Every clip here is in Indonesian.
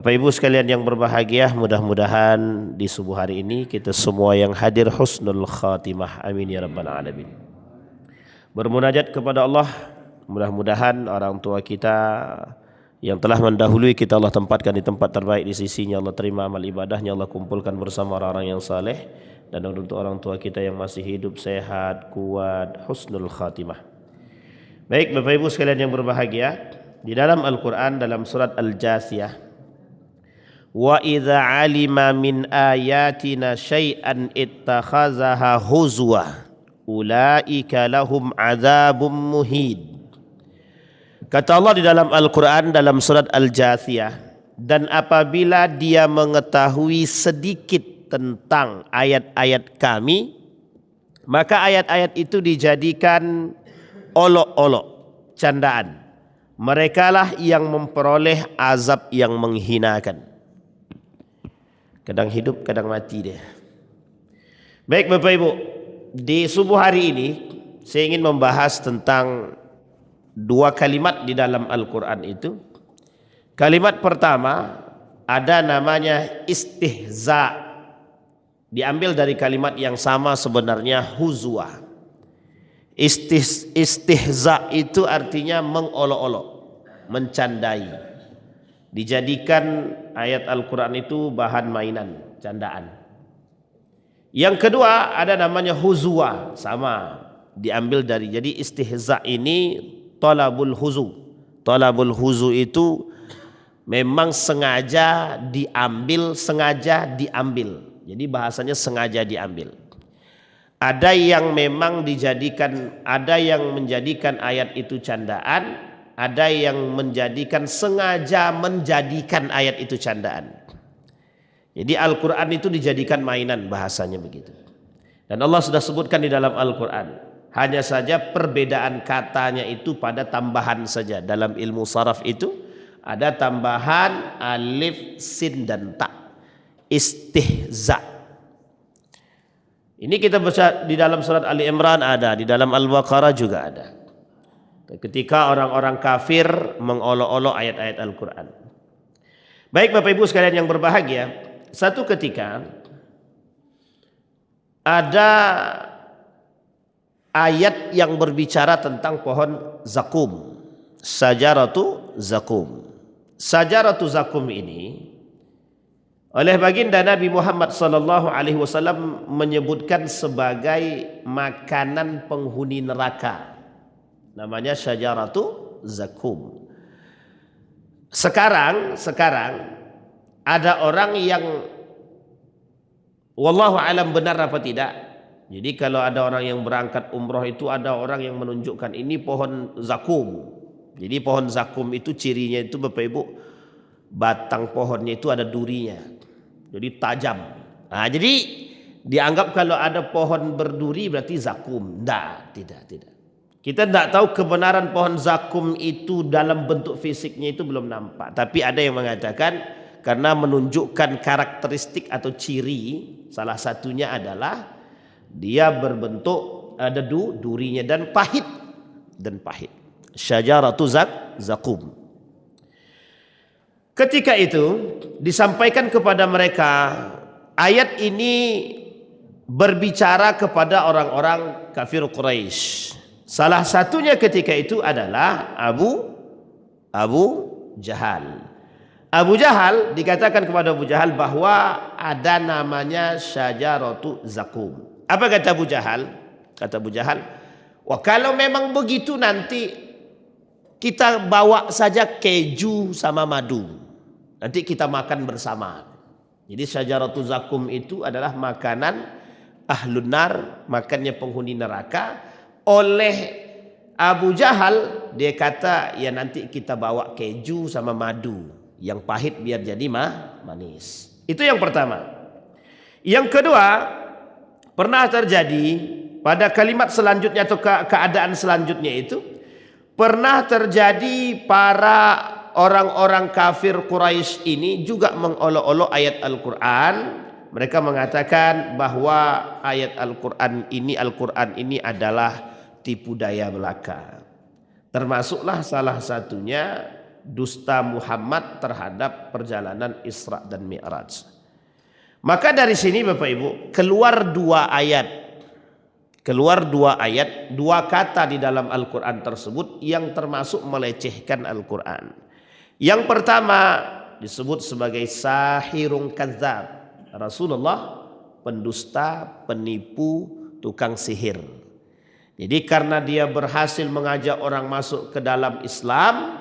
Bapak Ibu sekalian yang berbahagia, mudah-mudahan di subuh hari ini kita semua yang hadir husnul khatimah. Amin ya rabbal alamin. Bermunajat kepada Allah, mudah-mudahan orang tua kita yang telah mendahului kita Allah tempatkan di tempat terbaik di sisinya. Allah terima amal ibadahnya, Allah kumpulkan bersama orang-orang yang saleh, dan untuk orang tua kita yang masih hidup sehat, kuat, husnul khatimah. Baik Bapak Ibu sekalian yang berbahagia, di dalam Al-Quran dalam surat Al-Jasiyah, wa idza alima min ayatina syai'an ittakhazaha huzwa ulaika lahum adzabum muhin. Kata Allah di dalam Al-Quran dalam surat Al-Jathiyah, dan apabila dia mengetahui sedikit tentang ayat-ayat kami, maka ayat-ayat itu dijadikan olok-olok, candaan. Merekalah yang memperoleh azab yang menghinakan. Kadang hidup, kadang mati dia. Baik Bapak Ibu, di subuh hari ini saya ingin membahas tentang dua kalimat di dalam Al-Quran itu. Kalimat pertama ada namanya istihza, diambil dari kalimat yang sama sebenarnya, huzwa. Istihza itu artinya mengolok-olok, mencandai. Dijadikan ayat Al-Quran itu bahan mainan, candaan. Yang kedua ada namanya huzwa, sama diambil dari, jadi istihza ini talabul huzu. Talabul huzu itu memang sengaja diambil, jadi bahasanya sengaja diambil. Ada yang memang dijadikan, ada yang menjadikan ayat itu candaan, ada yang sengaja menjadikan ayat itu candaan. Jadi Al-Quran itu dijadikan mainan, bahasanya begitu. Dan Allah sudah sebutkan di dalam Al-Quran, hanya saja perbedaan katanya itu pada tambahan saja. Dalam ilmu saraf itu ada tambahan alif, sin, dan ta. Istihza. Ini kita baca di dalam surat Ali Imran ada, di dalam Al-Baqarah juga ada. Ketika orang-orang kafir mengolok-olok ayat-ayat Al-Quran. Baik Bapak Ibu sekalian yang berbahagia, satu ketika ada ayat yang berbicara tentang pohon zakum, sajaratu zakum. Sajaratu zakum ini oleh baginda Nabi Muhammad SAW menyebutkan sebagai makanan penghuni neraka. Namanya syajaratu zakum. Sekarang ada orang yang wallahu alam benar apa tidak. Jadi kalau ada orang yang berangkat umroh itu ada orang yang menunjukkan ini pohon zakum. Jadi pohon zakum itu cirinya itu Bapak Ibu, batang pohonnya itu ada durinya. Jadi tajam. Nah, jadi dianggap kalau ada pohon berduri berarti zakum. Tidak. Kita tidak tahu kebenaran pohon zakum itu dalam bentuk fisiknya itu belum nampak. Tapi ada yang mengatakan karena menunjukkan karakteristik atau ciri, salah satunya adalah dia berbentuk ada durinya dan pahit. Syajaratu zakum. Ketika itu disampaikan kepada mereka, ayat ini berbicara kepada orang-orang kafir Quraisy. Salah satunya ketika itu adalah Abu Jahal. Abu Jahal, dikatakan kepada Abu Jahal bahwa ada namanya syajaratu zakum. Apa kata Abu Jahal? Kata Abu Jahal, wah kalau memang begitu nanti kita bawa saja keju sama madu. Nanti kita makan bersama. Jadi syajaratu zakum itu adalah makanan ahlun nar, makannya penghuni neraka. Oleh Abu Jahal dia kata ya nanti kita bawa keju sama madu, yang pahit biar jadi manis. Itu yang pertama. Yang kedua, pernah terjadi pada kalimat selanjutnya atau keadaan selanjutnya itu, pernah terjadi para orang-orang kafir Quraisy ini juga mengolok-olok ayat Al-Quran. Mereka mengatakan bahwa ayat Al-Quran ini adalah tipu daya belaka. Termasuklah salah satunya dusta Muhammad terhadap perjalanan Isra dan Mi'raj. Maka dari sini Bapak Ibu keluar dua kata di dalam Al-Quran tersebut yang termasuk melecehkan Al-Quran. Yang pertama disebut sebagai sahirun kadzab. Rasulullah pendusta, penipu, tukang sihir. Jadi karena dia berhasil mengajak orang masuk ke dalam Islam,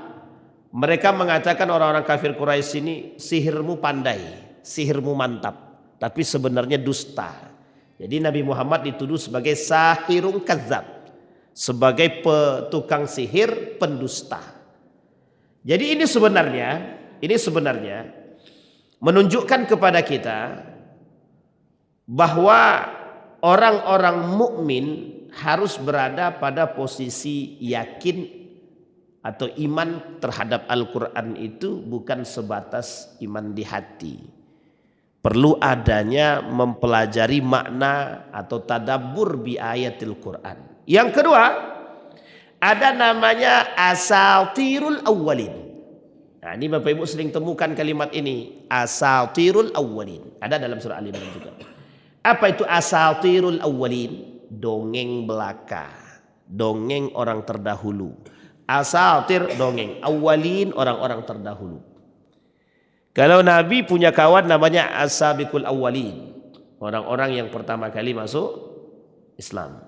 mereka mengatakan orang-orang kafir Quraisy ini sihirmu pandai, sihirmu mantap. Tapi sebenarnya dusta. Jadi Nabi Muhammad dituduh sebagai sahirun kadzab, sebagai tukang sihir, pendusta. Jadi ini sebenarnya menunjukkan kepada kita bahwa orang-orang mukmin harus berada pada posisi yakin atau iman terhadap Al-Quran itu bukan sebatas iman di hati. Perlu adanya mempelajari makna atau tadabbur bi ayatil Quran. Yang kedua, ada namanya asatirul awwalin. Nah, ini Bapak Ibu sering temukan kalimat ini, asatirul awwalin. Ada dalam surah Al-Imran juga. Apa itu asatirul awwalin? Dongeng belaka, dongeng orang terdahulu. Asatir dongeng, awwalin orang-orang terdahulu. Kalau Nabi punya kawan namanya as-sabiqul awwalin, orang-orang yang pertama kali masuk Islam.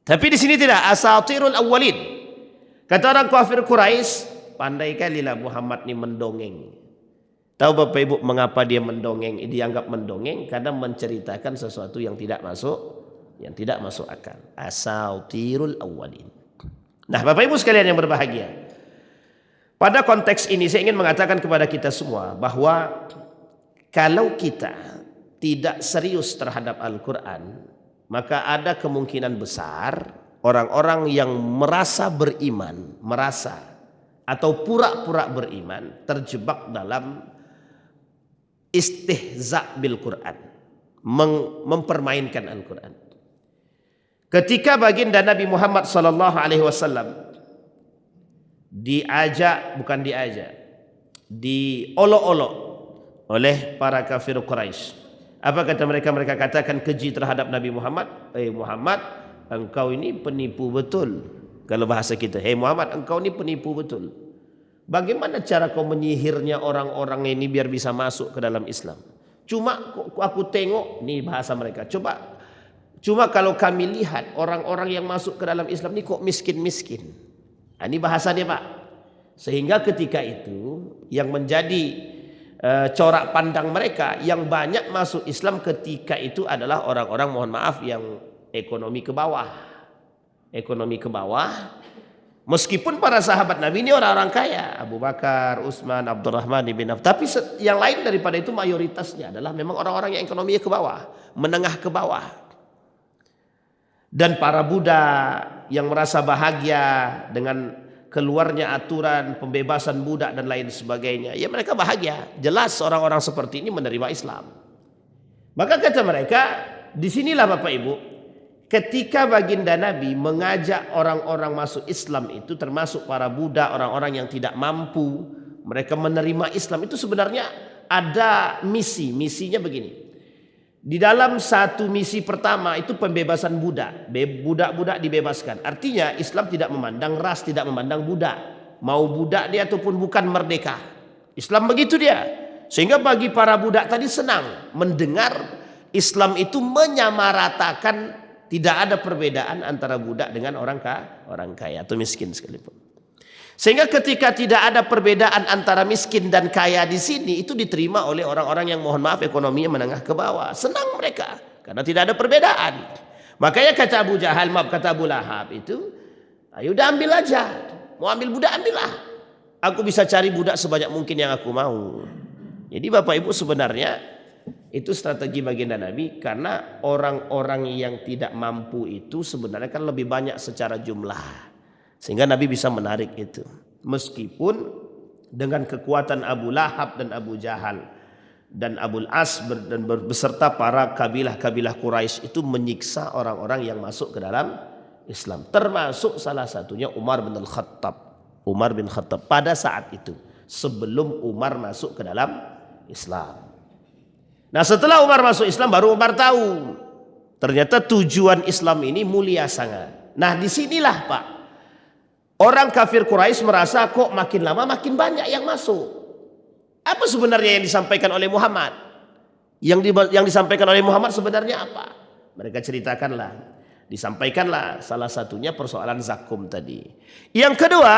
Tapi di sini tidak, asatirul awwalin. Kata orang kafir Quraisy, pandai kali lah Muhammad ini mendongeng. Tahu Bapak Ibu mengapa dia mendongeng? Dianggap mendongeng karena menceritakan sesuatu yang tidak masuk akal. Asatirul awwalin. Nah, Bapak Ibu sekalian yang berbahagia, pada konteks ini saya ingin mengatakan kepada kita semua bahwa kalau kita tidak serius terhadap Al-Quran, maka ada kemungkinan besar orang-orang yang merasa beriman, atau pura-pura beriman terjebak dalam istihza bil Quran, mempermainkan Al-Quran. Ketika baginda Nabi Muhammad SAW diolok-olok oleh para kafir Quraisy. Apa kata mereka? Mereka katakan keji terhadap Nabi Muhammad. Muhammad, engkau ini penipu betul. Kalau bahasa kita, Muhammad, engkau ini penipu betul. Bagaimana cara kau menyihirnya orang-orang ini biar bisa masuk ke dalam Islam? Cuma aku tengok, nih bahasa mereka. Cuma kalau kami lihat orang-orang yang masuk ke dalam Islam ini kok miskin-miskin. Ini bahasanya Pak. Sehingga ketika itu yang menjadi corak pandang mereka yang banyak masuk Islam ketika itu adalah orang-orang, mohon maaf, yang ekonomi ke bawah. Meskipun para sahabat Nabi ini orang-orang kaya, Abu Bakar, Utsman, Abdurrahman bin Auf, tapi yang lain daripada itu mayoritasnya adalah memang orang-orang yang ekonominya ke bawah, menengah ke bawah. Dan para budak yang merasa bahagia dengan keluarnya aturan pembebasan budak dan lain sebagainya, ya mereka bahagia. Jelas orang-orang seperti ini menerima Islam. Maka kata mereka, disinilah Bapak Ibu, ketika baginda Nabi mengajak orang-orang masuk Islam itu, termasuk para budak, orang-orang yang tidak mampu, mereka menerima Islam itu sebenarnya ada misinya begini. Di dalam satu misi pertama itu pembebasan budak. Budak-budak dibebaskan. Artinya Islam tidak memandang ras, tidak memandang budak. Mau budak dia ataupun bukan, merdeka. Islam begitu dia. Sehingga bagi para budak tadi senang mendengar Islam itu menyamaratakan tidak ada perbedaan antara budak dengan orang kaya atau miskin sekalipun. Sehingga ketika tidak ada perbedaan antara miskin dan kaya di sini, itu diterima oleh orang-orang yang mohon maaf ekonominya menengah ke bawah. Senang mereka karena tidak ada perbedaan. Makanya kata Abu Jahal, kata Abu Lahab itu, ayo udah ambil aja. Mau ambil budak, ambillah. Aku bisa cari budak sebanyak mungkin yang aku mau. Jadi Bapak Ibu sebenarnya itu strategi baginda Nabi, karena orang-orang yang tidak mampu itu sebenarnya kan lebih banyak secara jumlah. Sehingga Nabi bisa menarik itu. Meskipun dengan kekuatan Abu Lahab dan Abu Jahal dan Abul As dan beserta para kabilah-kabilah Quraisy itu menyiksa orang-orang yang masuk ke dalam Islam. Termasuk salah satunya Umar bin Al-Khattab. Umar bin Khattab pada saat itu, sebelum Umar masuk ke dalam Islam. Nah setelah Umar masuk Islam baru Umar tahu ternyata tujuan Islam ini mulia sangat. Nah disinilah Pak, orang kafir Quraisy merasa kok makin lama makin banyak yang masuk. Apa sebenarnya yang disampaikan oleh Muhammad? Yang disampaikan oleh Muhammad sebenarnya apa? Mereka ceritakanlah, disampaikanlah salah satunya persoalan zakum tadi. Yang kedua,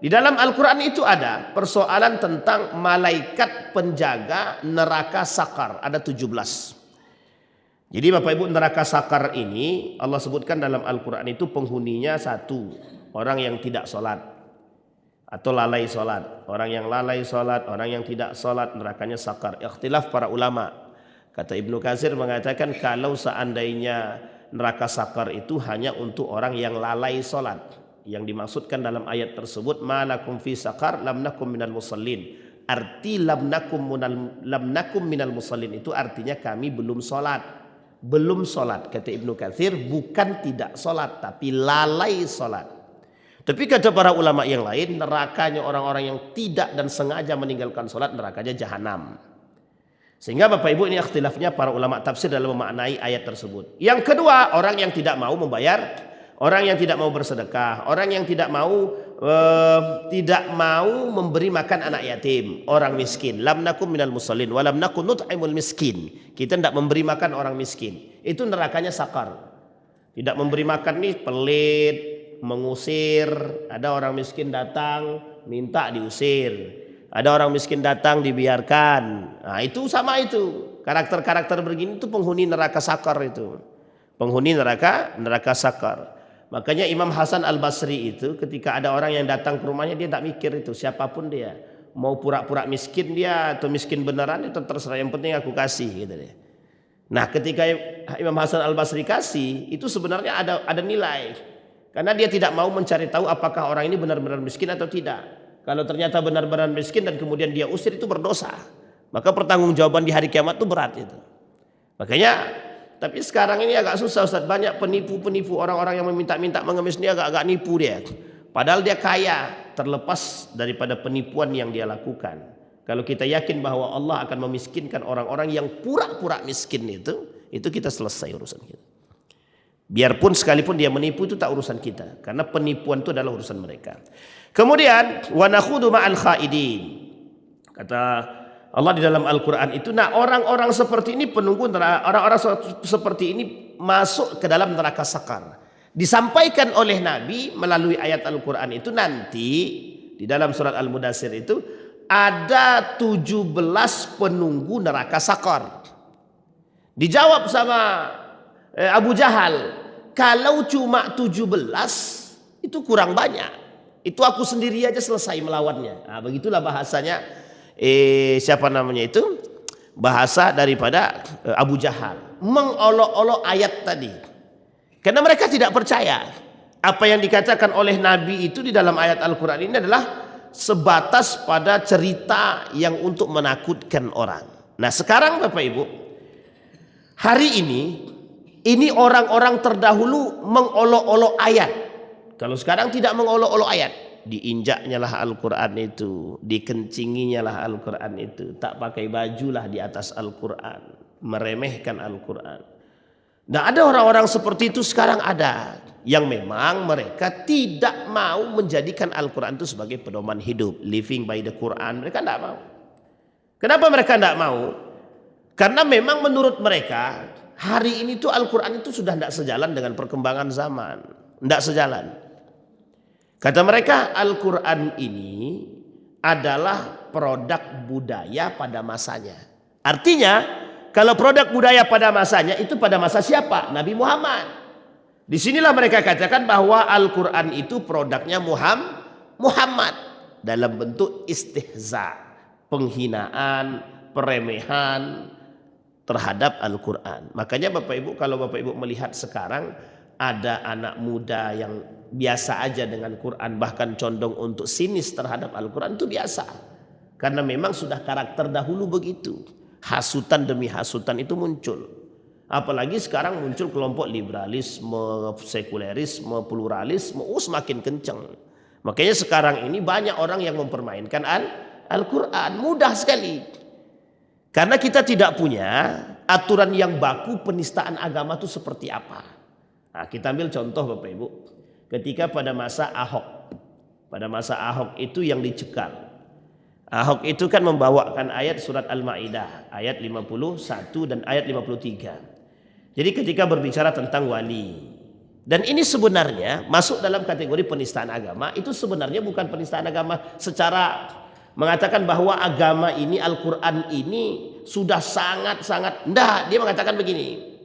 di dalam Al-Quran itu ada persoalan tentang malaikat penjaga neraka sakar. Ada 17. Jadi Bapak Ibu, neraka sakar ini Allah sebutkan dalam Al-Quran itu penghuninya satu, orang yang tidak sholat atau lalai sholat. Orang yang lalai sholat, orang yang tidak sholat, nerakanya sakar. Ikhtilaf para ulama. Kata Ibnu Katsir mengatakan kalau seandainya neraka sakar itu hanya untuk orang yang lalai sholat. Yang dimaksudkan dalam ayat tersebut malakum fi sakar lam nakum minal musallin. Arti lam nakum minal musallin itu artinya kami belum sholat. Belum sholat, kata Ibnu Katsir, bukan tidak sholat tapi lalai sholat. Tapi kata para ulama yang lain, nerakanya orang-orang yang tidak dan sengaja meninggalkan sholat, nerakanya jahanam. Sehingga Bapak Ibu, ini ikhtilafnya para ulama tafsir dalam memaknai ayat tersebut. Yang kedua, orang yang tidak mau membayar, orang yang tidak mau bersedekah, orang yang tidak mau memberi makan anak yatim, orang miskin. Lam nakum minal musallin wa lam nakun nut'imul miskin. Kita tidak memberi makan orang miskin. Itu nerakanya sakar. Tidak memberi makan nih pelit, mengusir. Ada orang miskin datang minta diusir. Ada orang miskin datang dibiarkan. Nah, itu sama itu. Karakter-karakter begini itu penghuni neraka sakar itu. Penghuni neraka sakar. Makanya Imam Hasan Al-Basri itu ketika ada orang yang datang ke rumahnya, dia tak mikir itu siapapun dia. Mau pura-pura miskin dia atau miskin beneran itu terserah, yang penting aku kasih gitu deh. Nah, ketika Imam Hasan Al-Basri kasih, itu sebenarnya ada nilai. Karena dia tidak mau mencari tahu apakah orang ini benar-benar miskin atau tidak. Kalau ternyata benar-benar miskin dan kemudian dia usir, itu berdosa. Maka pertanggungjawaban di hari kiamat itu berat itu. Makanya, tapi sekarang ini agak susah Ustaz. Banyak penipu-penipu, orang-orang yang meminta-minta mengemis, dia agak nipu dia. Padahal dia kaya, terlepas daripada penipuan yang dia lakukan. Kalau kita yakin bahwa Allah akan memiskinkan orang-orang yang pura-pura miskin itu kita selesai urusan kita. Biarpun sekalipun dia menipu, itu tak urusan kita. Karena penipuan itu adalah urusan mereka. Kemudian wa nakhudu ma'al khaidin. Kata Allah di dalam Al-Qur'an itu, nah orang-orang seperti ini penunggu neraka, orang-orang seperti ini masuk ke dalam neraka sakar. Disampaikan oleh Nabi melalui ayat Al-Qur'an itu nanti di dalam surat Al-Mudatsir itu ada 17 penunggu neraka sakar. Dijawab sama Abu Jahal, kalau cuma 17 itu kurang banyak. Itu aku sendiri aja selesai melawannya. Nah, begitulah bahasanya siapa namanya itu? Bahasa daripada Abu Jahal. Mengolok-olok ayat tadi. Karena mereka tidak percaya apa yang dikatakan oleh Nabi itu di dalam ayat Al-Quran ini adalah sebatas pada cerita yang untuk menakutkan orang. Nah, sekarang Bapak Ibu, hari ini orang-orang terdahulu mengolok-olok ayat. Kalau sekarang tidak mengolok-olok ayat, diinjaknya lah Al-Quran itu, dikencinginya lah Al-Quran itu, tak pakai bajulah di atas Al-Quran, meremehkan Al-Quran. Nah, ada orang-orang seperti itu sekarang ada, yang memang mereka tidak mau menjadikan Al-Quran itu sebagai pedoman hidup, living by the Quran. Mereka tidak mau. Kenapa mereka tidak mau? Karena memang menurut mereka hari ini tuh Al-Quran itu sudah tidak sejalan dengan perkembangan zaman, tidak sejalan. Kata mereka, Al-Quran ini adalah produk budaya pada masanya. Artinya, kalau produk budaya pada masanya, itu pada masa siapa? Nabi Muhammad. Disinilah mereka katakan bahwa Al-Quran itu produknya Muhammad. Dalam bentuk istihza, penghinaan, peremehan terhadap Al-Quran. Makanya Bapak Ibu, kalau Bapak Ibu melihat sekarang, ada anak muda yang biasa aja dengan Quran, bahkan condong untuk sinis terhadap Al-Quran, itu biasa. Karena memang sudah karakter dahulu begitu. Hasutan demi hasutan itu muncul. Apalagi sekarang muncul kelompok liberalisme, sekulerisme, pluralisme, semakin kencang. Makanya sekarang ini banyak orang yang mempermainkan Al-Quran. Mudah sekali. Karena kita tidak punya aturan yang baku penistaan agama itu seperti apa. Nah, kita ambil contoh Bapak Ibu. Ketika pada masa Ahok. Pada masa Ahok itu yang dicekal. Ahok itu kan membawakan ayat surat Al-Ma'idah. Ayat 51 dan ayat 53. Jadi ketika berbicara tentang wali. Dan ini sebenarnya masuk dalam kategori penistaan agama. Itu sebenarnya bukan penistaan agama secara mengatakan bahwa agama ini, Al-Quran ini sudah sangat-sangat. Enggak, dia mengatakan begini.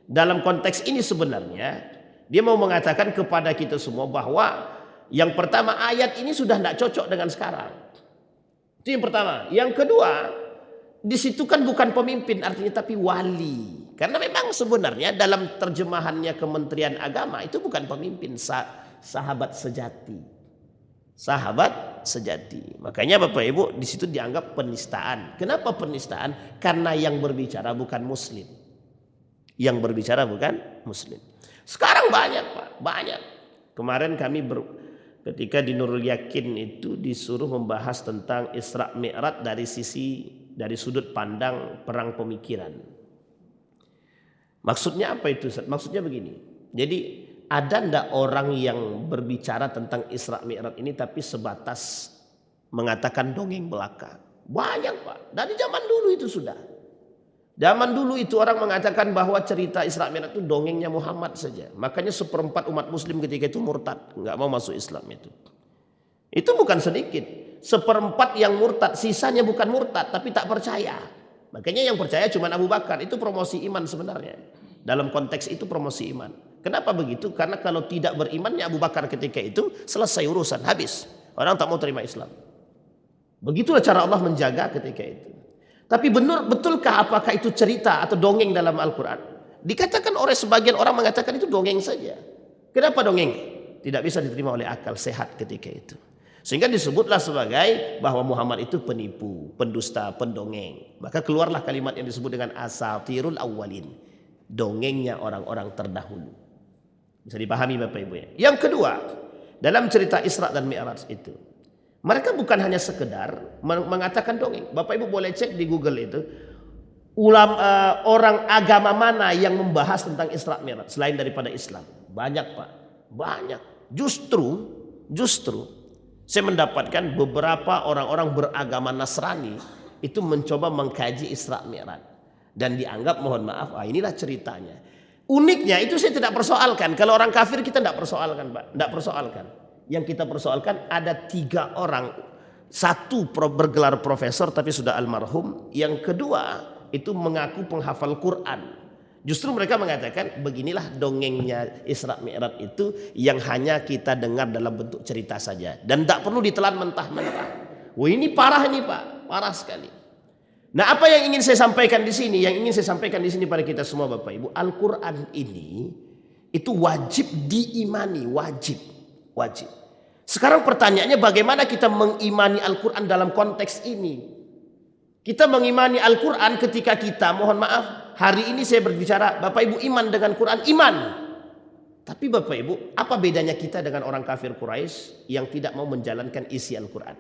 Dalam konteks ini sebenarnya dia mau mengatakan kepada kita semua bahwa yang pertama ayat ini sudah tidak cocok dengan sekarang. Itu yang pertama. Yang kedua, di situ kan bukan pemimpin artinya tapi wali. Karena memang sebenarnya dalam terjemahannya Kementerian Agama itu bukan pemimpin, sahabat sejati. Sahabat sejati. Makanya Bapak Ibu di situ dianggap penistaan. Kenapa penistaan? Karena yang berbicara bukan muslim. Yang berbicara bukan muslim. Sekarang banyak Pak, banyak. Kemarin kami ketika di Nurul Yakin itu disuruh membahas tentang Isra Mi'raj dari sudut pandang perang pemikiran. Maksudnya apa itu? Maksudnya begini. Jadi ada ndak orang yang berbicara tentang Isra Mi'raj ini tapi sebatas mengatakan dongeng belaka? Banyak Pak. Dari zaman dulu itu sudah. Zaman dulu itu orang mengatakan bahwa cerita Isra Mi'raj itu dongengnya Muhammad saja. Makanya 1/4 umat muslim ketika itu murtad. Nggak mau masuk Islam itu. Itu bukan sedikit. 1/4 yang murtad. Sisanya bukan murtad tapi tak percaya. Makanya yang percaya cuma Abu Bakar. Itu promosi iman sebenarnya. Dalam konteks itu promosi iman. Kenapa begitu? Karena kalau tidak berimannya Abu Bakar ketika itu selesai urusan, habis. Orang tak mau terima Islam. Begitulah cara Allah menjaga ketika itu. Tapi betulkah apakah itu cerita atau dongeng dalam Al-Quran? Dikatakan oleh sebagian orang mengatakan itu dongeng saja. Kenapa dongeng? Tidak bisa diterima oleh akal sehat ketika itu. Sehingga disebutlah sebagai bahwa Muhammad itu penipu, pendusta, pendongeng. Maka keluarlah kalimat yang disebut dengan asatirul awwalin. Dongengnya orang-orang terdahulu. Bisa dipahami Bapak Ibu ya. Yang kedua, dalam cerita Isra dan Mi'raj itu, mereka bukan hanya sekedar mengatakan dongeng. Bapak Ibu boleh cek di Google itu, orang agama mana yang membahas tentang Isra Mi'raj selain daripada Islam? Banyak Pak, banyak. Justru saya mendapatkan beberapa orang-orang beragama Nasrani itu mencoba mengkaji Isra Mi'raj. Dan dianggap mohon maaf, inilah ceritanya. Uniknya itu saya tidak persoalkan. Kalau orang kafir kita tidak persoalkan Pak. Tidak persoalkan. Yang kita persoalkan ada 3 orang. Satu bergelar profesor tapi sudah almarhum. Yang kedua itu mengaku penghafal Quran. Justru mereka mengatakan beginilah dongengnya Isra Mi'raj itu yang hanya kita dengar dalam bentuk cerita saja. Dan tidak perlu ditelan mentah-mentah. Wah ini parah ini Pak. Parah sekali. Nah, apa yang ingin saya sampaikan di sini? Yang ingin saya sampaikan di sini pada kita semua Bapak Ibu, Al-Quran ini itu wajib diimani, wajib. Sekarang pertanyaannya bagaimana kita mengimani Al-Quran dalam konteks ini? Kita mengimani Al-Quran ketika kita, mohon maaf, hari ini saya berbicara, Bapak Ibu iman dengan Quran, iman. Tapi Bapak Ibu, apa bedanya kita dengan orang kafir Quraisy yang tidak mau menjalankan isi Al-Quran?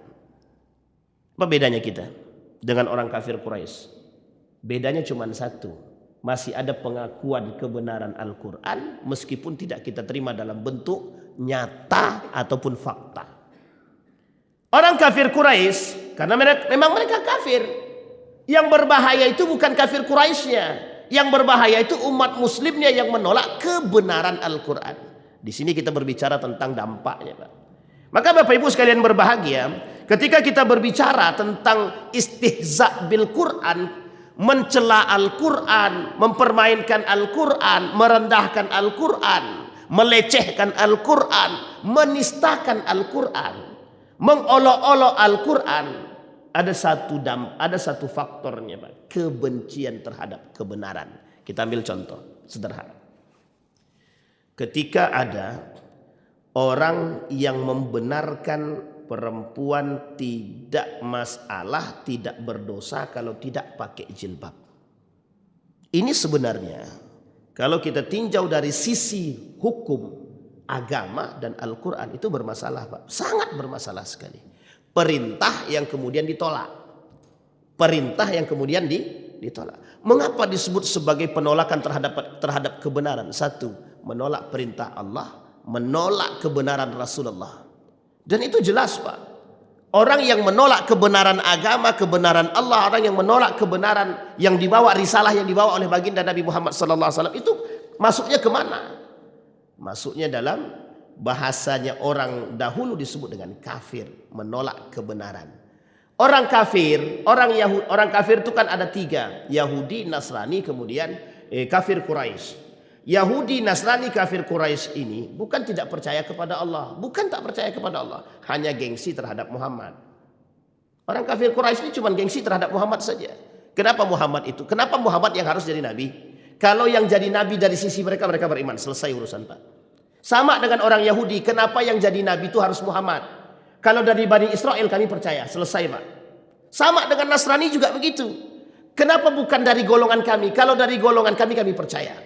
Apa bedanya kita dengan orang kafir Quraisy? Bedanya cuma satu. Masih ada pengakuan kebenaran Al-Quran meskipun tidak kita terima dalam bentuk nyata ataupun fakta. Orang kafir Quraisy karena memang mereka kafir. Yang berbahaya itu bukan kafir Quraisynya. Yang berbahaya itu umat muslimnya yang menolak kebenaran Al-Quran. Di sini kita berbicara tentang dampaknya Pak. Maka Bapak Ibu sekalian berbahagia, ketika kita berbicara tentang istihza bil Quran, mencela Al-Quran, mempermainkan Al-Quran, merendahkan Al-Quran, melecehkan Al-Quran, menistakan Al-Quran, mengolok-olok Al-Quran, ada satu faktornya Pak, kebencian terhadap kebenaran. Kita ambil contoh sederhana. Ketika ada orang yang membenarkan perempuan tidak masalah, tidak berdosa kalau tidak pakai jilbab. Ini sebenarnya kalau kita tinjau dari sisi hukum, agama dan Al-Quran itu bermasalah, Pak. Sangat bermasalah sekali. Perintah yang kemudian ditolak. Perintah yang kemudian ditolak. Mengapa disebut sebagai penolakan terhadap kebenaran? Satu, menolak perintah Allah, menolak kebenaran Rasulullah. Dan itu jelas, Pak. Orang yang menolak kebenaran agama, kebenaran Allah, orang yang menolak kebenaran yang dibawa, risalah yang dibawa oleh baginda Nabi Muhammad SAW, itu masuknya kemana? Masuknya dalam bahasanya orang dahulu disebut dengan kafir, menolak kebenaran. Orang kafir, orang kafir itu kan ada tiga, Yahudi, Nasrani, kemudian kafir Quraisy. Yahudi, Nasrani, kafir Quraisy ini bukan tidak percaya kepada Allah, bukan tak percaya kepada Allah, hanya gengsi terhadap Muhammad. Orang kafir Quraisy ini cuma gengsi terhadap Muhammad saja. Kenapa Muhammad itu? Kenapa Muhammad yang harus jadi nabi? Kalau yang jadi nabi dari sisi mereka beriman, selesai urusan, Pak. Sama dengan orang Yahudi, kenapa yang jadi nabi itu harus Muhammad? Kalau dari Bani Israel kami percaya, selesai, Pak. Sama dengan Nasrani juga begitu. Kenapa bukan dari golongan kami? Kalau dari golongan kami percaya.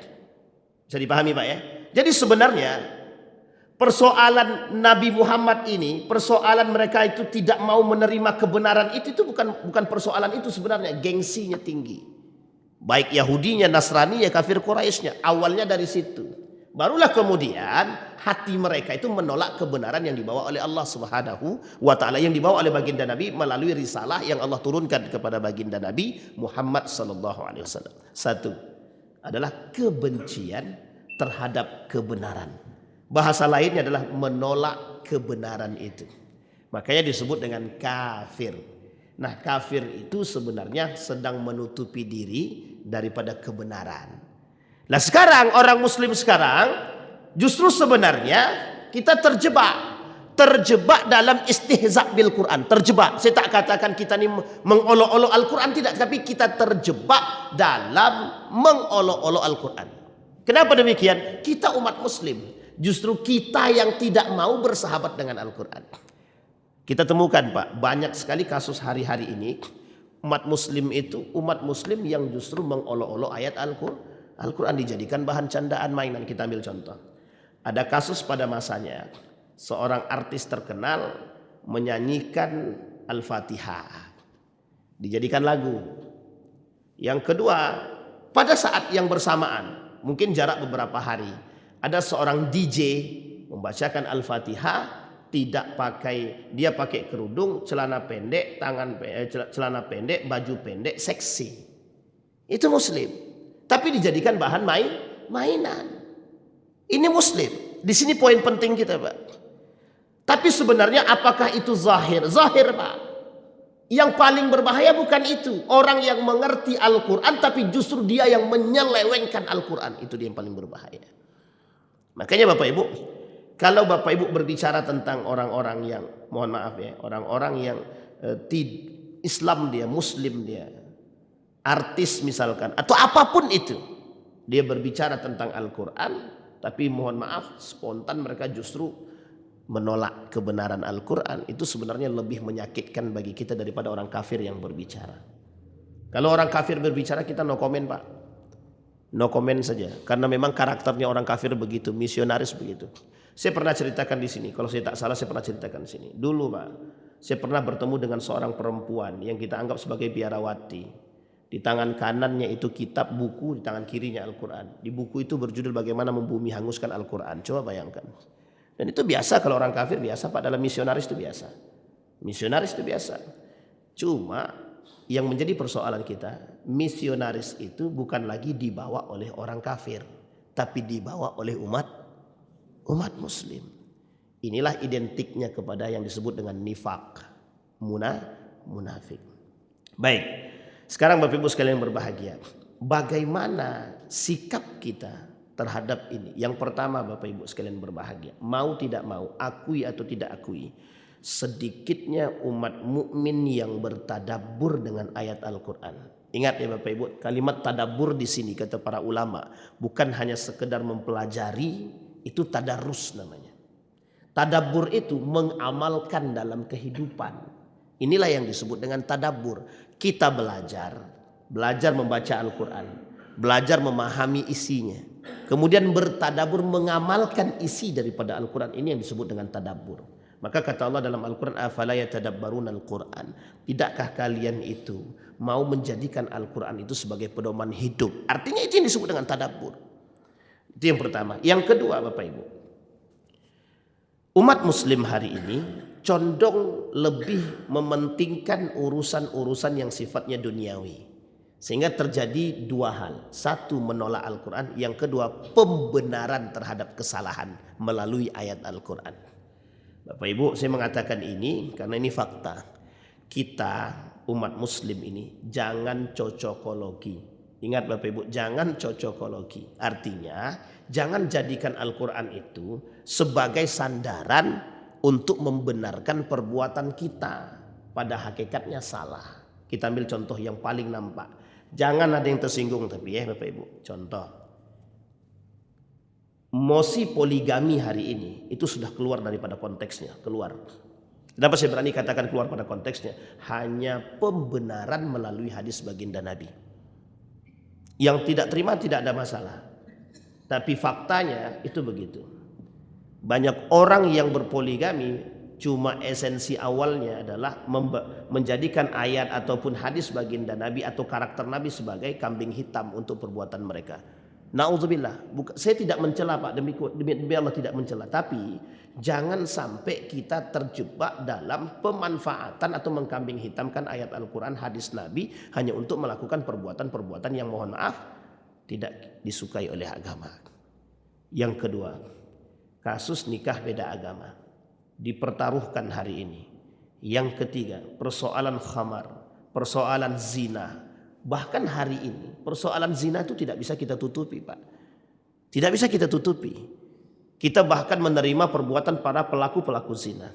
Bisa dipahami, Pak, ya? Jadi sebenarnya persoalan Nabi Muhammad ini, persoalan mereka itu tidak mau menerima kebenaran itu bukan persoalan itu sebenarnya, gengsinya tinggi. Baik Yahudinya, Nasraninya, kafir Quraisynya, awalnya dari situ. Barulah kemudian hati mereka itu menolak kebenaran yang dibawa oleh Allah Subhanahu wa taala, yang dibawa oleh baginda Nabi melalui risalah yang Allah turunkan kepada baginda Nabi Muhammad sallallahu alaihi wasallam. Satu adalah kebencian terhadap kebenaran. Bahasa lainnya adalah menolak kebenaran itu. Makanya disebut dengan kafir. Nah, kafir itu sebenarnya sedang menutupi diri daripada kebenaran. Nah, sekarang orang muslim sekarang justru sebenarnya kita terjebak dalam istihza bil Quran. Terjebak. Saya tak katakan kita ini mengolok-olok Al-Quran, tidak, tapi kita terjebak dalam mengolok-olok Al-Quran. Kenapa demikian? Kita umat muslim, justru kita yang tidak mau bersahabat dengan Al-Quran. Kita temukan, Pak, banyak sekali kasus hari-hari ini umat muslim yang justru mengolok-olok ayat Al-Quran, dijadikan bahan candaan, mainan. Kita ambil contoh. Ada kasus pada masanya seorang artis terkenal menyanyikan Al-Fatihah, dijadikan lagu. Yang kedua, pada saat yang bersamaan, mungkin jarak beberapa hari, ada seorang DJ membacakan Al-Fatihah, dia pakai kerudung, celana pendek, celana pendek, baju pendek, seksi. Itu muslim, tapi dijadikan bahan mainan. Ini muslim. Di sini poin penting kita, Pak. Tapi sebenarnya apakah itu zahir? Zahir, Pak. Yang paling berbahaya bukan itu. Orang yang mengerti Al-Quran tapi justru dia yang menyelewengkan Al-Quran. Itu dia yang paling berbahaya. Makanya Bapak Ibu, kalau Bapak Ibu berbicara tentang orang-orang yang, mohon maaf ya, orang-orang yang Islam dia, Muslim dia, artis misalkan, atau apapun itu, dia berbicara tentang Al-Quran, tapi mohon maaf, spontan mereka justru menolak kebenaran Al-Quran. Itu sebenarnya lebih menyakitkan bagi kita daripada orang kafir yang berbicara. Kalau orang kafir berbicara, kita no comment, Pak. No comment saja, karena memang karakternya orang kafir begitu, misionaris begitu. Saya pernah ceritakan di sini, kalau saya tak salah saya pernah ceritakan di sini. Dulu, Pak, saya pernah bertemu dengan seorang perempuan yang kita anggap sebagai biarawati. Di tangan kanannya itu kitab buku, di tangan kirinya Al-Quran. Di buku itu berjudul Bagaimana Membumi Hanguskan Al-Quran. Coba bayangkan. Dan itu biasa kalau orang kafir, biasa, Pak, dalam misionaris itu biasa. Misionaris itu biasa. Cuma yang menjadi persoalan kita, misionaris itu bukan lagi dibawa oleh orang kafir, tapi dibawa oleh umat muslim. Inilah identiknya kepada yang disebut dengan nifak, munafik. Baik, sekarang Bapak Ibu sekalian yang berbahagia, bagaimana sikap kita terhadap ini? Yang pertama, Bapak Ibu sekalian berbahagia, mau tidak mau, akui atau tidak akui, sedikitnya umat mukmin yang bertadabbur dengan ayat Al-Quran. Ingat ya Bapak Ibu, kalimat tadabbur di sini kata para ulama bukan hanya sekedar mempelajari, itu tadarus namanya. Tadabbur itu mengamalkan dalam kehidupan. Inilah yang disebut dengan tadabbur. Kita belajar membaca Al-Quran, belajar memahami isinya. kemudian bertadabbur, mengamalkan isi daripada Al-Quran. Ini yang disebut dengan tadabbur. Maka kata Allah dalam Al-Quran, afala yatadabbaruna al-Quran, tidakkah kalian itu mau menjadikan Al-Quran itu sebagai pedoman hidup? Artinya itu yang disebut dengan tadabbur. Itu yang pertama. Yang kedua, Bapak Ibu, umat muslim hari ini condong lebih mementingkan urusan-urusan yang sifatnya duniawi, sehingga terjadi dua hal. Satu, menolak Al-Quran. Yang kedua, pembenaran terhadap kesalahan melalui ayat Al-Quran. Bapak Ibu, saya mengatakan ini karena ini fakta. Kita umat muslim ini jangan cocokologi. Ingat Bapak Ibu, jangan cocokologi. Artinya jangan jadikan Al-Quran itu sebagai sandaran untuk membenarkan perbuatan kita. Pada hakikatnya salah. Kita ambil contoh yang paling nampak. Jangan ada yang tersinggung tapi ya Bapak Ibu. Contoh, mosi poligami hari ini itu sudah keluar daripada konteksnya. Keluar. Kenapa saya berani katakan keluar pada konteksnya? Hanya pembenaran melalui hadis baginda Nabi. Yang tidak terima tidak ada masalah. Tapi faktanya itu begitu. Banyak orang yang berpoligami cuma esensi awalnya adalah menjadikan ayat ataupun hadis baginda Nabi atau karakter Nabi sebagai kambing hitam untuk perbuatan mereka. Nauzubillah, saya tidak mencela Pak, demi Allah tidak mencela, tapi jangan sampai kita terjebak dalam pemanfaatan atau mengkambing hitamkan ayat Al-Quran, hadis Nabi hanya untuk melakukan perbuatan-perbuatan yang mohon maaf tidak disukai oleh agama. Yang kedua, kasus nikah beda agama dipertaruhkan hari ini. Yang ketiga, persoalan khamar, persoalan zina. Bahkan hari ini persoalan zina itu tidak bisa kita tutupi Pak. Tidak bisa kita tutupi. Kita bahkan menerima perbuatan para pelaku-pelaku zina.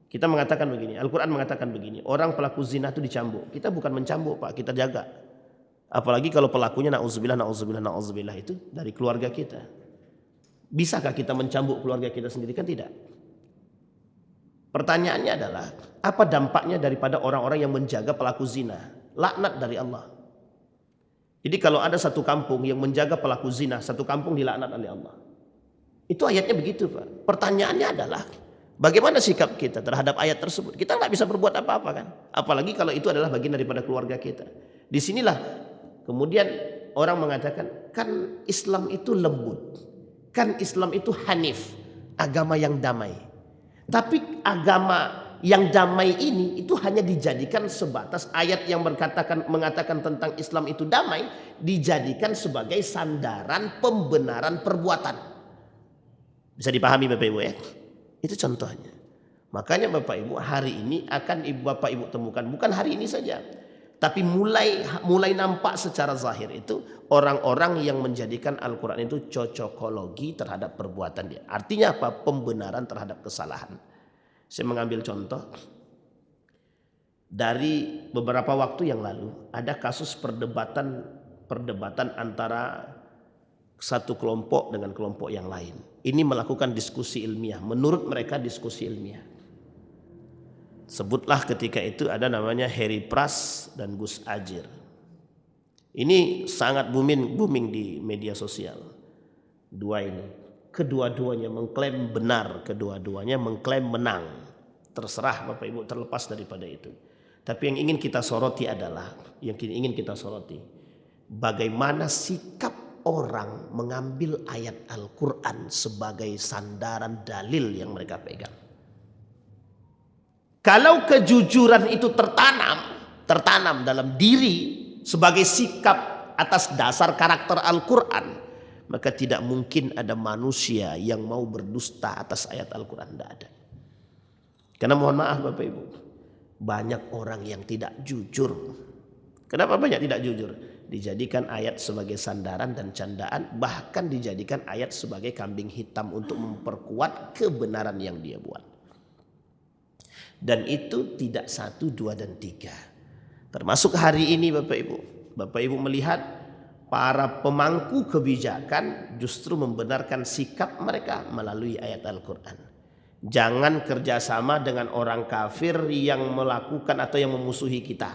Kita mengatakan begini, Al-Quran mengatakan begini, orang pelaku zina itu dicambuk. Kita bukan mencambuk Pak, kita jaga. Apalagi kalau pelakunya na'udzubillah itu dari keluarga kita. Bisakah kita mencambuk keluarga kita sendiri? Kan tidak. Pertanyaannya adalah, apa dampaknya daripada orang-orang yang menjaga pelaku zina? Laknat dari Allah. Jadi kalau ada satu kampung yang menjaga pelaku zina, satu kampung dilaknat oleh Allah. Itu ayatnya begitu Pak. Pertanyaannya adalah bagaimana sikap kita terhadap ayat tersebut? Kita nggak bisa berbuat apa-apa kan. Apalagi kalau itu adalah bagian daripada keluarga kita. Disinilah kemudian orang mengatakan kan Islam itu lembut. Kan Islam itu hanif. Agama yang damai. Tapi agama yang damai ini itu hanya dijadikan sebatas ayat yang mengatakan tentang Islam itu damai, dijadikan sebagai sandaran pembenaran perbuatan. Bisa dipahami Bapak Ibu ya? Itu contohnya. Makanya Bapak Ibu hari ini akan Bapak Ibu temukan, bukan hari ini saja, tapi mulai nampak secara zahir itu orang-orang yang menjadikan Al-Quran itu cocokologi terhadap perbuatan dia. Artinya apa? Pembenaran terhadap kesalahan. Saya mengambil contoh dari beberapa waktu yang lalu ada kasus perdebatan antara satu kelompok dengan kelompok yang lain. Ini melakukan diskusi ilmiah. Menurut mereka diskusi ilmiah. Sebutlah ketika itu ada namanya Harry Pras dan Gus Ajir. Ini sangat booming di media sosial. Dua ini. Kedua-duanya mengklaim benar, kedua-duanya mengklaim menang. Terserah Bapak Ibu, terlepas daripada itu. Tapi yang ingin kita soroti adalah, bagaimana sikap orang mengambil ayat Al-Quran sebagai sandaran dalil yang mereka pegang. Kalau kejujuran itu tertanam dalam diri sebagai sikap atas dasar karakter Al-Quran, maka tidak mungkin ada manusia yang mau berdusta atas ayat Al-Quran. Tidak ada. Karena mohon maaf Bapak Ibu, banyak orang yang tidak jujur. Kenapa banyak tidak jujur? Dijadikan ayat sebagai sandaran dan candaan, bahkan dijadikan ayat sebagai kambing hitam untuk memperkuat kebenaran yang dia buat. Dan itu tidak 1, 2, dan 3. Termasuk hari ini Bapak Ibu. Bapak Ibu melihat para pemangku kebijakan justru membenarkan sikap mereka melalui ayat Al-Quran. Jangan kerjasama dengan orang kafir yang melakukan atau yang memusuhi kita.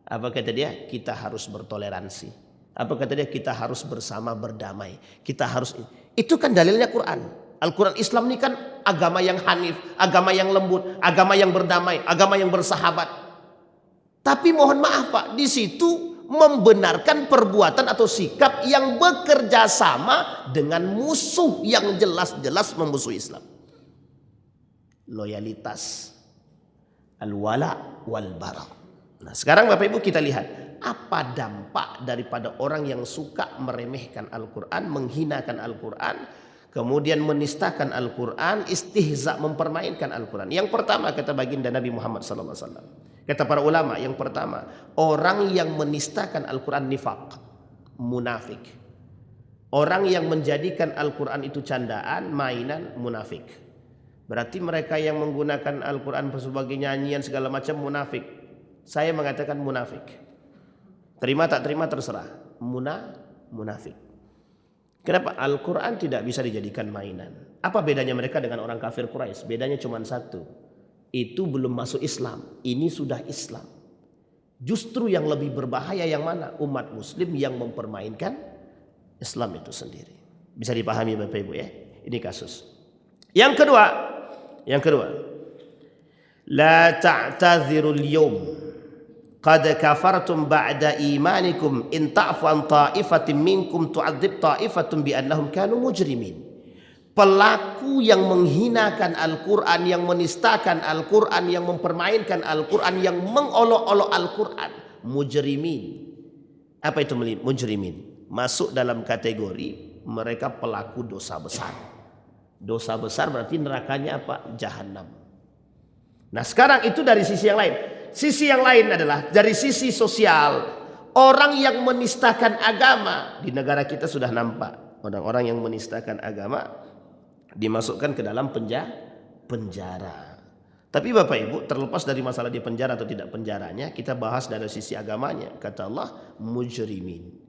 Apa kata dia? Kita harus bertoleransi. Apa kata dia? Kita harus bersama berdamai. Kita harus, itu kan dalilnya Quran. Al-Quran Islam ini kan agama yang hanif, agama yang lembut, agama yang berdamai, agama yang bersahabat. Tapi mohon maaf Pak, di situ membenarkan perbuatan atau sikap yang bekerja sama dengan musuh yang jelas-jelas memusuhi Islam. Loyalitas, al-wala wal bara. Nah, sekarang Bapak Ibu kita lihat apa dampak daripada orang yang suka meremehkan Al-Quran, menghinakan Al-Quran, kemudian menistakan Al-Quran, istihza, mempermainkan Al-Quran. Yang pertama kata baginda Nabi Muhammad SAW, kata para ulama, yang pertama, orang yang menistakan Al-Quran nifaq, munafik. Orang yang menjadikan Al-Quran itu candaan, mainan, munafik. Berarti mereka yang menggunakan Al-Quran sebagai nyanyian segala macam munafik. Saya mengatakan munafik. Terima tak terima terserah. Munafik. Kenapa? Al-Quran tidak bisa dijadikan mainan. Apa bedanya mereka dengan orang kafir Quraisy? Bedanya cuma satu. Itu belum masuk Islam. Ini sudah Islam. Justru yang lebih berbahaya yang mana? Umat muslim yang mempermainkan Islam itu sendiri. Bisa dipahami Bapak Ibu ya? Ini kasus. Yang kedua. La ta'tazirul yawm. Qad kafartum ba'da imanikum in ta'fu an ta'ifatin minkum tu'adzib ta'ifatun bi'annahum kanu mujrimin. Pelaku yang menghinakan Al-Quran, yang menistakan Al-Quran, yang mempermainkan Al-Quran, yang mengolok-olok Al-Quran, mujrimin. Apa itu mujrimin? Masuk dalam kategori mereka pelaku dosa besar. Dosa besar berarti nerakanya apa? Jahannam. Nah sekarang itu dari sisi yang lain. Sisi yang lain adalah dari sisi sosial. Orang yang menistakan agama di negara kita sudah nampak. Orang-orang yang menistakan agama dimasukkan ke dalam penjara. Tapi Bapak Ibu, terlepas dari masalah di penjara atau tidak penjaranya, kita bahas dari sisi agamanya. Kata Allah, mujrimin.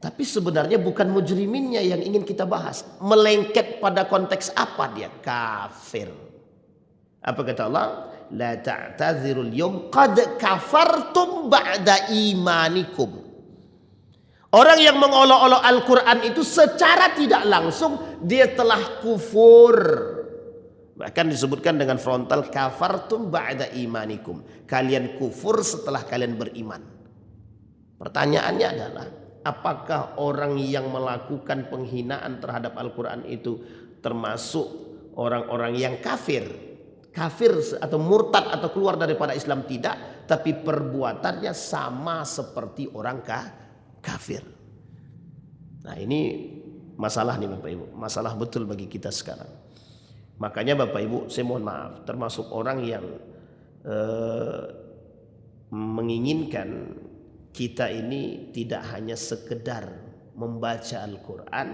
Tapi sebenarnya bukan mujriminnya yang ingin kita bahas. Melengket pada konteks apa dia? Kafir. Apa kata Allah? La ta'tazirul yawm qad kafartum ba'da imanikum. Orang yang mengolok-olok Al-Quran itu secara tidak langsung dia telah kufur. Bahkan disebutkan dengan frontal, kafartum ba'da imanikum. Kalian kufur setelah kalian beriman. Pertanyaannya adalah, apakah orang yang melakukan penghinaan terhadap Al-Quran itu termasuk orang-orang yang kafir? Kafir atau murtad atau keluar daripada Islam? Tidak, tapi perbuatannya sama seperti orang kafir. Nah ini masalah nih Bapak Ibu, masalah betul bagi kita sekarang. Makanya Bapak Ibu, saya mohon maaf, termasuk orang yang menginginkan kita ini tidak hanya sekedar membaca Al-Quran,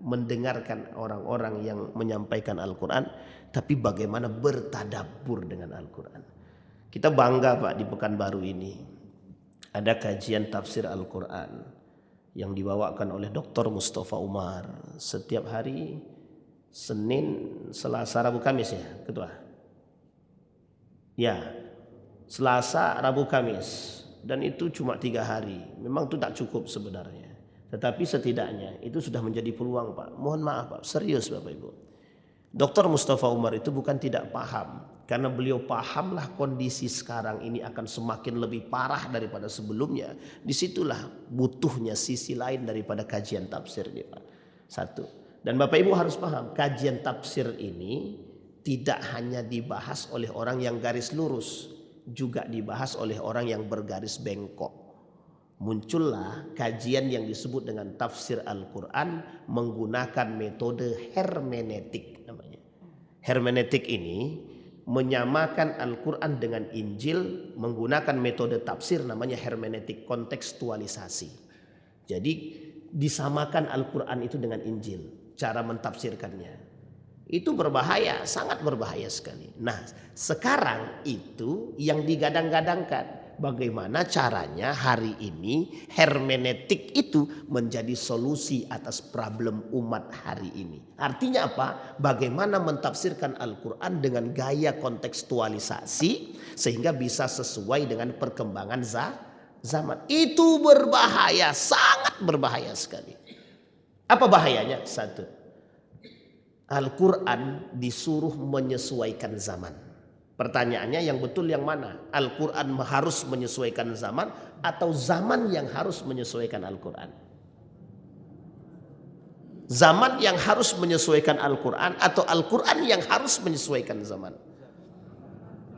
mendengarkan orang-orang yang menyampaikan Al-Quran, tapi bagaimana bertadabbur dengan Al-Quran. Kita bangga Pak, di Pekanbaru ini ada kajian tafsir Al-Quran yang dibawakan oleh Dr. Mustafa Umar setiap hari Senin, Selasa, Rabu, Kamis ya Ketua? Ya, Selasa, Rabu, Kamis. Dan itu cuma 3 hari. Memang itu tak cukup sebenarnya. Tetapi setidaknya itu sudah menjadi peluang Pak. Mohon maaf Pak, serius Bapak Ibu. Dr. Mustafa Umar itu bukan tidak paham. Karena beliau pahamlah kondisi sekarang ini akan semakin lebih parah daripada sebelumnya. Disitulah butuhnya sisi lain daripada kajian tafsir ini Pak. Satu. Dan Bapak Ibu harus paham, kajian tafsir ini tidak hanya dibahas oleh orang yang garis lurus. Juga dibahas oleh orang yang bergaris bengkok. Muncullah kajian yang disebut dengan tafsir Al-Quran menggunakan metode hermeneutik namanya. Hermeneutik ini menyamakan Al-Quran dengan Injil menggunakan metode tafsir namanya hermeneutik, kontekstualisasi. Jadi disamakan Al-Quran itu dengan Injil, cara mentafsirkannya. Itu berbahaya, sangat berbahaya sekali. Nah, sekarang itu yang digadang-gadangkan. Bagaimana caranya hari ini hermeneutik itu menjadi solusi atas problem umat hari ini. Artinya apa? Bagaimana mentafsirkan Al-Quran dengan gaya kontekstualisasi sehingga bisa sesuai dengan perkembangan zaman. Itu berbahaya, sangat berbahaya sekali. Apa bahayanya? Satu, Al-Quran disuruh menyesuaikan zaman. Pertanyaannya yang betul yang mana? Al-Quran harus menyesuaikan zaman atau zaman yang harus menyesuaikan Al-Quran? Zaman yang harus menyesuaikan Al-Quran atau Al-Quran yang harus menyesuaikan zaman?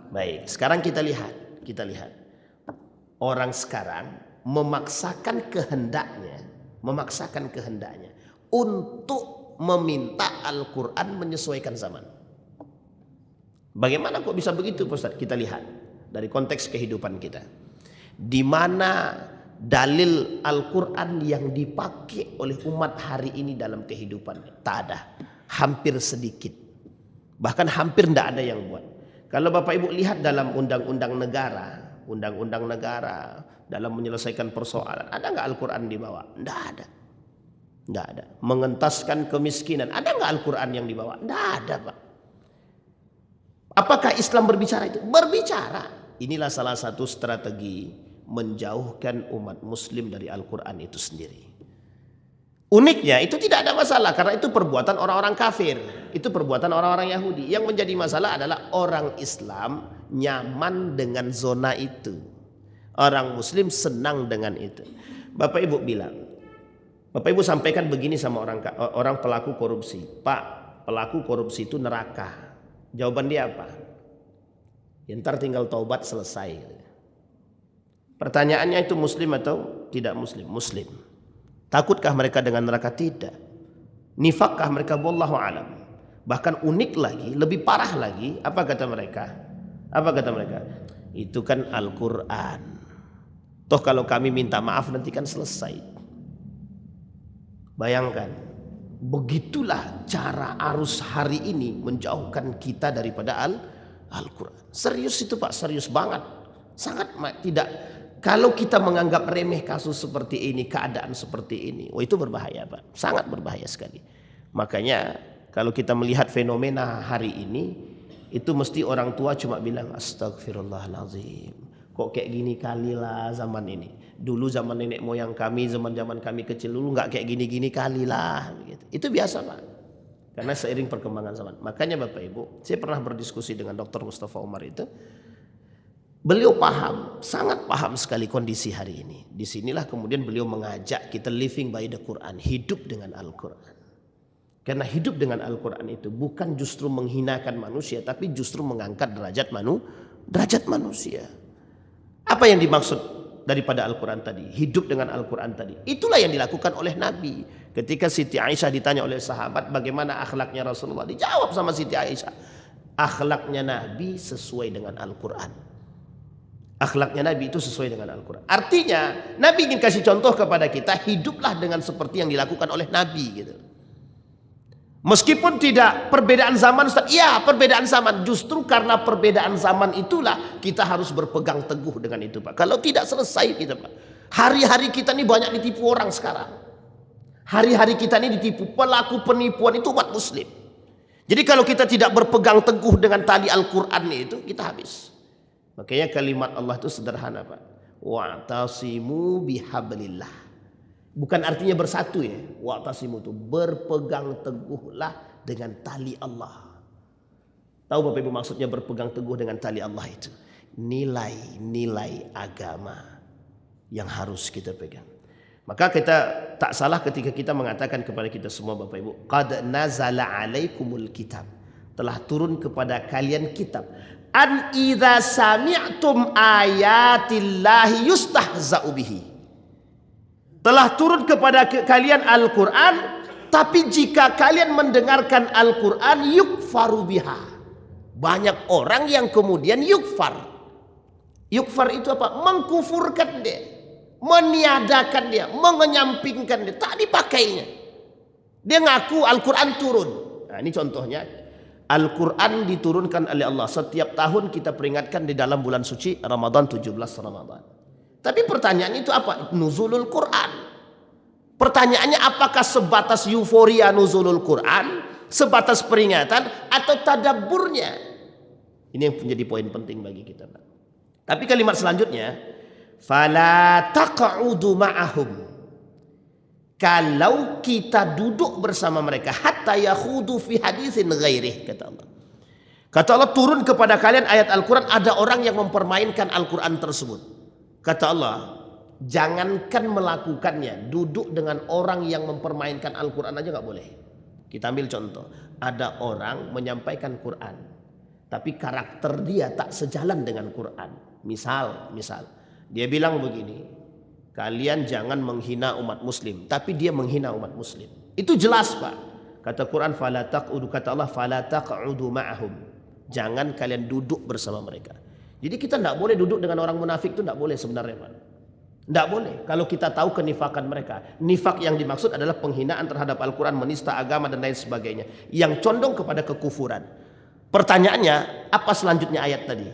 Baik, sekarang kita lihat. Orang sekarang memaksakan kehendaknya untuk meminta Al-Quran menyesuaikan zaman. Bagaimana kok bisa begitu, Ustaz? Kita lihat dari konteks kehidupan kita. Di mana dalil Al-Quran yang dipakai oleh umat hari ini dalam kehidupan? Tak ada, hampir sedikit. Bahkan hampir tidak ada yang buat. Kalau Bapak Ibu lihat dalam undang-undang negara dalam menyelesaikan persoalan, ada nggak Al-Quran dibawa? Tidak ada. Mengentaskan kemiskinan, ada nggak Al-Quran yang dibawa? Tidak ada, Pak. Apakah Islam berbicara itu? Berbicara. Inilah salah satu strategi menjauhkan umat muslim dari Al-Quran itu sendiri. Uniknya itu tidak ada masalah karena itu perbuatan orang-orang kafir, itu perbuatan orang-orang Yahudi. Yang menjadi masalah adalah orang Islam nyaman dengan zona itu, orang Muslim senang dengan itu. Bapak Ibu sampaikan begini sama orang pelaku korupsi, Pak, pelaku korupsi itu neraka. Jawaban dia apa? Ya, ntar tinggal taubat selesai. Pertanyaannya itu Muslim atau tidak Muslim? Muslim. Takutkah mereka dengan neraka? Tidak. Nifakkah mereka? Wallahu alam. Bahkan unik lagi, lebih parah lagi, apa kata mereka? Itu kan Al-Quran. Toh kalau kami minta maaf nanti kan selesai. Bayangkan, begitulah cara arus hari ini menjauhkan kita daripada Al-Quran. Serius itu, Pak, serius banget. Sangat tidak. Kalau kita menganggap remeh kasus seperti ini, keadaan seperti ini, itu berbahaya, Pak. Sangat berbahaya sekali. Makanya kalau kita melihat fenomena hari ini, itu mesti orang tua cuma bilang astagfirullahaladzim. Kok kayak gini kalilah zaman ini. Dulu zaman nenek moyang kami, zaman kami kecil dulu nggak kayak gini-gini kalilah. Begitu. Itu biasa, Pak. Karena seiring perkembangan zaman. Makanya Bapak Ibu, saya pernah berdiskusi dengan Dr. Mustafa Umar itu. Beliau paham, sangat paham sekali kondisi hari ini. Disinilah kemudian beliau mengajak kita living by the Quran, hidup dengan Al-Quran. Karena hidup dengan Al-Quran itu bukan justru menghinakan manusia, tapi justru mengangkat derajat manusia. Apa yang dimaksud daripada Al-Quran tadi? Hidup dengan Al-Quran tadi. Itulah yang dilakukan oleh Nabi. Ketika Siti Aisyah ditanya oleh sahabat bagaimana akhlaknya Rasulullah, dijawab sama Siti Aisyah, akhlaknya Nabi sesuai dengan Al-Quran. Akhlaknya Nabi itu sesuai dengan Al-Quran. Artinya Nabi ingin kasih contoh kepada kita, hiduplah dengan seperti yang dilakukan oleh Nabi gitu. Meskipun tidak perbedaan zaman, Ustaz. Ya, perbedaan zaman. Justru karena perbedaan zaman itulah kita harus berpegang teguh dengan itu, Pak. Kalau tidak selesai kita, Pak. Hari-hari kita ini banyak ditipu orang sekarang. Hari-hari kita ini ditipu. Pelaku penipuan itu umat muslim. Jadi kalau kita tidak berpegang teguh dengan tali Al-Quran itu, kita habis. Makanya kalimat Allah itu sederhana, Pak. Wa'tasimu bihablillah. Bukan artinya bersatu ya. Wa'tasimu itu berpegang teguhlah dengan tali Allah. Tahu Bapak Ibu maksudnya berpegang teguh dengan tali Allah itu? Nilai-nilai agama yang harus kita pegang. Maka kita tak salah ketika kita mengatakan kepada kita semua Bapak Ibu, qad nazala alaikumul kitab. Telah turun kepada kalian kitab. An idza sami'tum ayatillahi yustahza'u bihi. Telah turun kepada kalian Al-Quran, tapi jika kalian mendengarkan Al-Quran yukfaru biha. Banyak orang yang kemudian yukfar. Yukfar itu apa? Mengkufurkan dia, meniadakan dia, mengenyampingkan dia, tak dipakainya. Dia ngaku Al-Quran turun. Nah, ini contohnya. Al-Quran diturunkan oleh Allah. Setiap tahun kita peringatkan di dalam bulan suci Ramadan, 17 Ramadan. Tapi pertanyaannya itu apa? Nuzulul Quran. Pertanyaannya apakah sebatas euforia nuzulul Quran, sebatas peringatan, atau tadabburnya? Ini yang menjadi poin penting bagi kita. Tapi kalimat selanjutnya, Fala taq'udu ma'ahum. Kalau kita duduk bersama mereka hatta yakhudu fi haditsin ghairih, kata Allah. Kata Allah, turun kepada kalian ayat Al-Quran, ada orang yang mempermainkan Al-Quran tersebut. Kata Allah, jangankan melakukannya, duduk dengan orang yang mempermainkan Al-Quran aja nggak boleh. Kita ambil contoh, ada orang menyampaikan Quran, tapi karakter dia tak sejalan dengan Quran. Misal, dia bilang begini, kalian jangan menghina umat muslim, tapi dia menghina umat muslim. Itu jelas, Pak. Kata Quran, fala taq'udu, kata Allah, fala taq'udu ma'ahum. Jangan kalian duduk bersama mereka. Jadi kita tidak boleh duduk dengan orang munafik, itu tidak boleh sebenarnya, Pak. Tidak boleh. Kalau kita tahu kenifakan mereka. Nifak yang dimaksud adalah penghinaan terhadap Al-Quran, menista agama dan lain sebagainya, yang condong kepada kekufuran. Pertanyaannya, apa selanjutnya ayat tadi?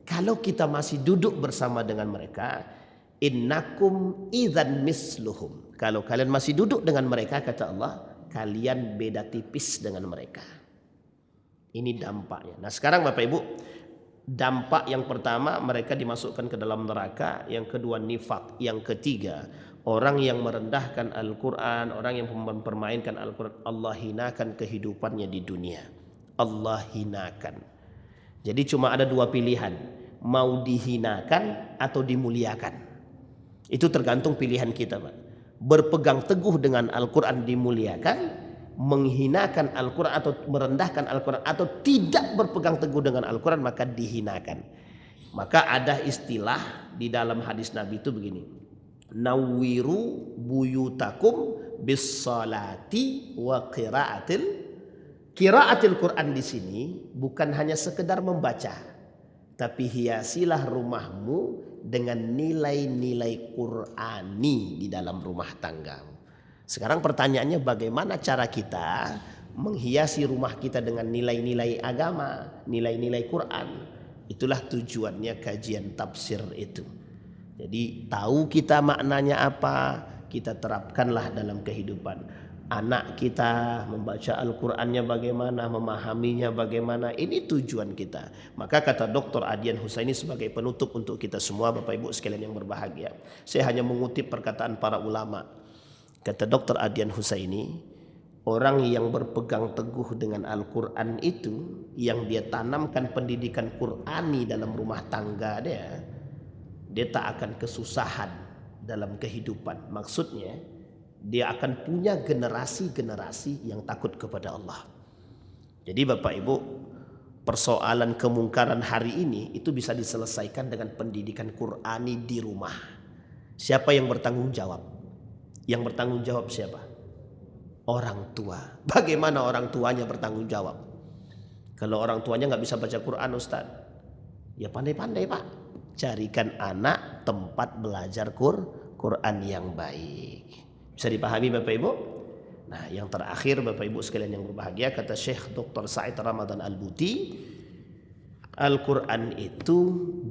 Kalau kita masih duduk bersama dengan mereka, innakum idzan misluhum. Kalau kalian masih duduk dengan mereka, kata Allah, kalian beda tipis dengan mereka. Ini dampaknya. Nah sekarang Bapak Ibu, dampak yang pertama, mereka dimasukkan ke dalam neraka. Yang kedua nifak. Yang ketiga, orang yang merendahkan Al-Quran, orang yang mempermainkan Al-Quran, Allah hinakan kehidupannya di dunia. Allah hinakan. Jadi cuma ada dua pilihan, mau dihinakan atau dimuliakan. Itu tergantung pilihan kita, Pak. Berpegang teguh dengan Al-Quran dimuliakan, menghinakan Al-Quran atau merendahkan Al-Quran, atau tidak berpegang teguh dengan Al-Quran maka dihinakan. Maka ada istilah di dalam hadis Nabi itu begini, nawwiru buyutakum bis salati wa Qiraatil Quran di sini bukan hanya sekedar membaca, tapi hiasilah rumahmu dengan nilai-nilai Qurani di dalam rumah tanggamu. Sekarang pertanyaannya, bagaimana cara kita menghiasi rumah kita dengan nilai-nilai agama, nilai-nilai Quran? Itulah tujuannya kajian tafsir itu. Jadi tahu kita maknanya apa, kita terapkanlah dalam kehidupan. Anak kita membaca Al-Qurannya bagaimana, memahaminya bagaimana, ini tujuan kita. Maka kata Dr. Adian Husaini sebagai penutup untuk kita semua, Bapak Ibu sekalian yang berbahagia, saya hanya mengutip perkataan para ulama. Kata Dr. Adian Husaini, orang yang berpegang teguh dengan Al-Quran itu, yang dia tanamkan pendidikan Qurani dalam rumah tangga dia tak akan kesusahan dalam kehidupan. Maksudnya, dia akan punya generasi-generasi yang takut kepada Allah. Jadi Bapak Ibu, persoalan kemungkaran hari ini itu bisa diselesaikan dengan pendidikan Qurani di rumah. Siapa yang bertanggung jawab? Yang bertanggung jawab siapa? Orang tua. Bagaimana orang tuanya bertanggung jawab? Kalau orang tuanya nggak bisa baca Quran, Ustaz, ya pandai-pandai, Pak. Carikan anak tempat belajar Quran yang baik. Bisa dipahami Bapak Ibu? Nah yang terakhir Bapak Ibu sekalian yang berbahagia, kata Syekh Dr. Said Ramadan Al-Buti, Al-Quran itu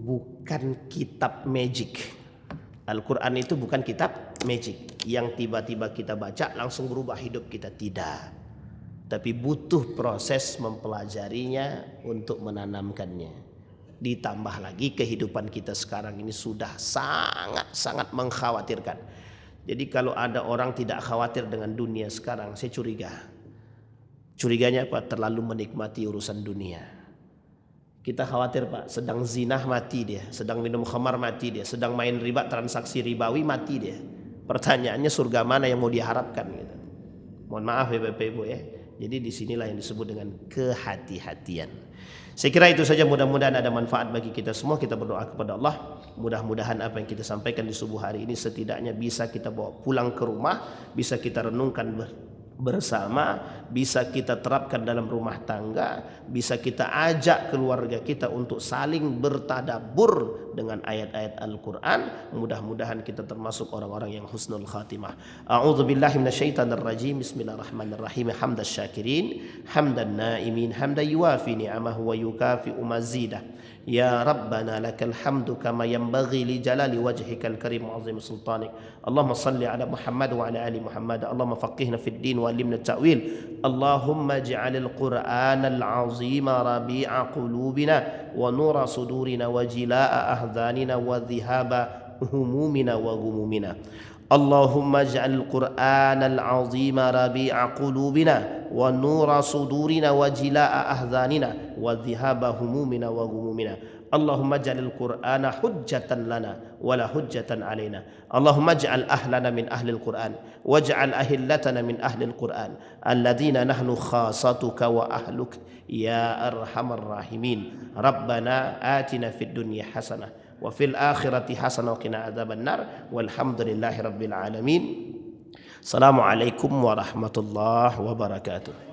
bukan kitab magic. Al-Quran itu bukan kitab magic yang tiba-tiba kita baca langsung berubah hidup kita, tidak. Tapi butuh proses mempelajarinya untuk menanamkannya. Ditambah lagi kehidupan kita sekarang ini sudah sangat-sangat mengkhawatirkan. Jadi kalau ada orang tidak khawatir dengan dunia sekarang, saya curiga. Curiganya apa? Terlalu menikmati urusan dunia. Kita khawatir, Pak, sedang zinah mati dia, sedang minum khamar mati dia, sedang main riba, transaksi ribawi mati dia. Pertanyaannya surga mana yang mau diharapkan gitu. Mohon maaf ya Bapak Ibu ya. Jadi disinilah yang disebut dengan kehati-hatian. Saya kira itu saja, mudah-mudahan ada manfaat bagi kita semua. Kita berdoa kepada Allah, mudah-mudahan apa yang kita sampaikan di subuh hari ini setidaknya bisa kita bawa pulang ke rumah, bisa kita renungkan bersama, bisa kita terapkan dalam rumah tangga, bisa kita ajak keluarga kita untuk saling bertadabbur dengan ayat-ayat Al-Quran. Mudah-mudahan kita termasuk orang-orang yang husnul khatimah. A'udzubillahi minasyaitonirrajim. Bismillahirrahmanirrahim. Hamdan syakirin, hamdan naimin, hamdan yuwafi ni'amahu wa yukafi'u mazidah. Ya Rabbana lakal hamdu kama yanbaghi li jalali wajhikal karim wa azim sultanik. Allahumma salli ala Muhammad wa ala ali Muhammad. Allahumma faqihna fid din wa alimna ta'wil. Allahumma ij'alil Qur'anal azima rabi'a qulubina wa nura sudurina wa jilaa ahzanina wa dhihaba همومنا وغمومنا. اللهم اجعل القرآن العظيم ربيع قلوبنا ونور صدورنا وجلاء أحزاننا وذهاب همومنا وغمومنا. اللهم اجعل القرآن حجة لنا ولا حجة علينا. اللهم اجعل أهلنا من أهل القرآن واجعل أهلتنا من أهل القرآن الذين نحن خاصتك وأهلك يا أرحم الراحمين. ربنا آتنا في الدنيا حسنة وفي الآخرة حسنة وقنا عذاب النار والحمد لله رب العالمين. السلام عليكم ورحمة الله وبركاته.